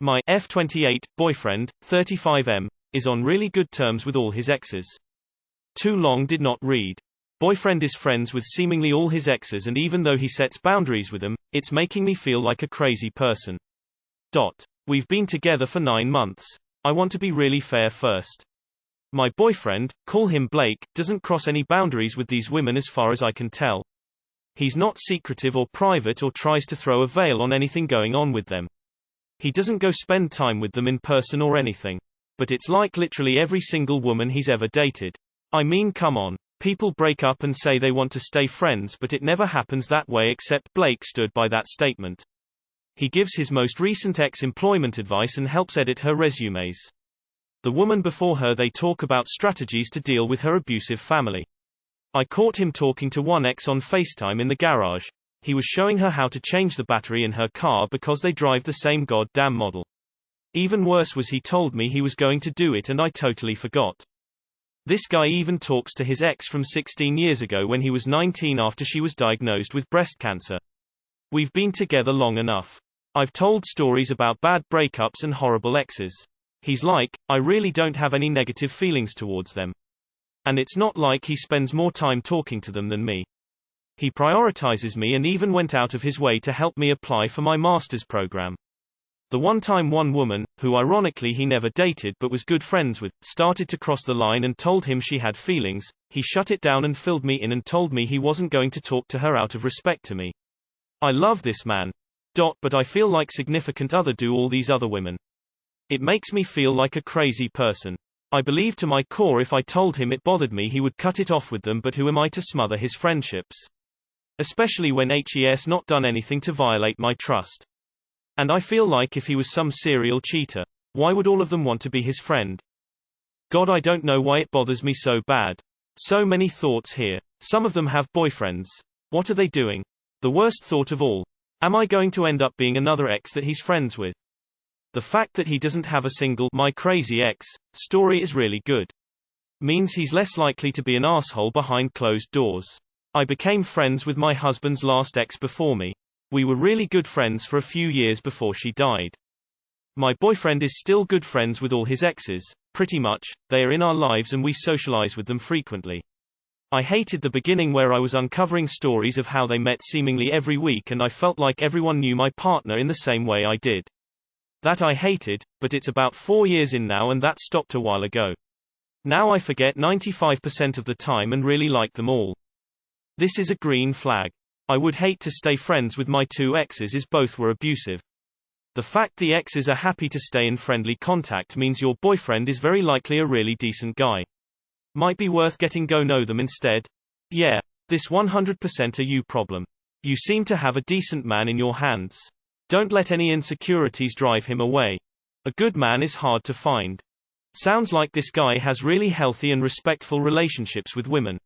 My F28 boyfriend, 35M, is on really good terms with all his exes. Too long did not read. Boyfriend is friends with seemingly all his exes, and even though he sets boundaries with them, it's making me feel like a crazy person. We've been together for 9 months. I want to be really fair first. My boyfriend, call him Blake, doesn't cross any boundaries with these women as far as I can tell. He's not secretive or private or tries to throw a veil on anything going on with them. He doesn't go spend time with them in person or anything. But it's like literally every single woman he's ever dated. I mean, come on. People break up and say they want to stay friends, but it never happens that way, except Blake stood by that statement. He gives his most recent ex employment advice and helps edit her resumes. The woman before her, they talk about strategies to deal with her abusive family. I caught him talking to one ex on FaceTime in the garage. He was showing her how to change the battery in her car because they drive the same goddamn model. Even worse was he told me he was going to do it and I totally forgot. This guy even talks to his ex from 16 years ago when he was 19 after she was diagnosed with breast cancer. We've been together long enough. I've told stories about bad breakups and horrible exes. He's like, I really don't have any negative feelings towards them. And it's not like he spends more time talking to them than me. He prioritizes me and even went out of his way to help me apply for my master's program. The one time one woman, who ironically he never dated but was good friends with, started to cross the line and told him she had feelings, he shut it down and filled me in and told me he wasn't going to talk to her out of respect to me. I love this man. But I feel like significant other do all these other women. It makes me feel like a crazy person. I believe to my core if I told him it bothered me he would cut it off with them, but who am I to smother his friendships? Especially when he's not done anything to violate my trust. And I feel like if he was some serial cheater, why would all of them want to be his friend? God, I don't know why it bothers me so bad. So many thoughts here. Some of them have boyfriends. What are they doing? The worst thought of all. Am I going to end up being another ex that he's friends with? The fact that he doesn't have a single "my crazy ex" story is really good. Means he's less likely to be an asshole behind closed doors. I became friends with my husband's last ex before me. We were really good friends for a few years before she died. My boyfriend is still good friends with all his exes, pretty much. They are in our lives and we socialize with them frequently. I hated the beginning where I was uncovering stories of how they met seemingly every week and I felt like everyone knew my partner in the same way I did. That I hated, but it's about 4 years in now and that stopped a while ago. Now I forget 95% of the time and really like them all. This is a green flag. I would hate to stay friends with my 2 exes as both were abusive. The fact the exes are happy to stay in friendly contact means your boyfriend is very likely a really decent guy. Might be worth getting go know them instead. Yeah, this 100% a you problem. You seem to have a decent man in your hands. Don't let any insecurities drive him away. A good man is hard to find. Sounds like this guy has really healthy and respectful relationships with women.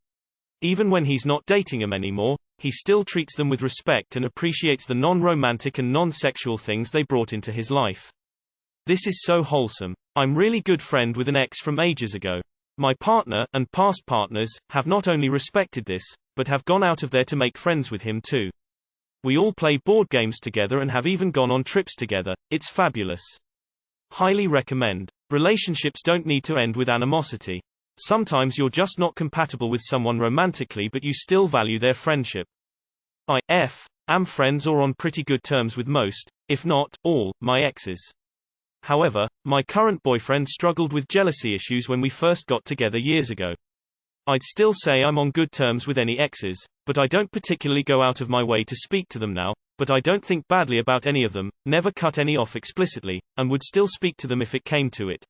Even when he's not dating them anymore, he still treats them with respect and appreciates the non-romantic and non-sexual things they brought into his life. This is so wholesome. I'm really good friend with an ex from ages ago. My partner, and past partners, have not only respected this, but have gone out of there to make friends with him too. We all play board games together and have even gone on trips together. It's fabulous. Highly recommend. Relationships don't need to end with animosity. Sometimes you're just not compatible with someone romantically, but you still value their friendship. I am friends or on pretty good terms with most, if not all, my exes. However, my current boyfriend struggled with jealousy issues when we first got together years ago. I'd still say I'm on good terms with any exes, but I don't particularly go out of my way to speak to them now, but I don't think badly about any of them, never cut any off explicitly, and would still speak to them if it came to it.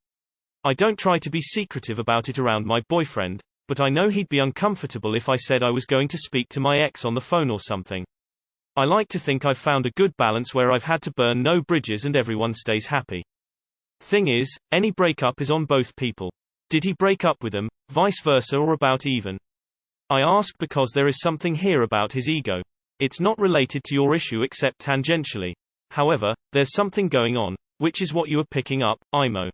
I don't try to be secretive about it around my boyfriend, but I know he'd be uncomfortable if I said I was going to speak to my ex on the phone or something. I like to think I've found a good balance where I've had to burn no bridges and everyone stays happy. Thing is, any breakup is on both people. Did he break up with them, vice versa, or about even? I ask because there is something here about his ego. It's not related to your issue except tangentially. However, there's something going on, which is what you are picking up, IMO.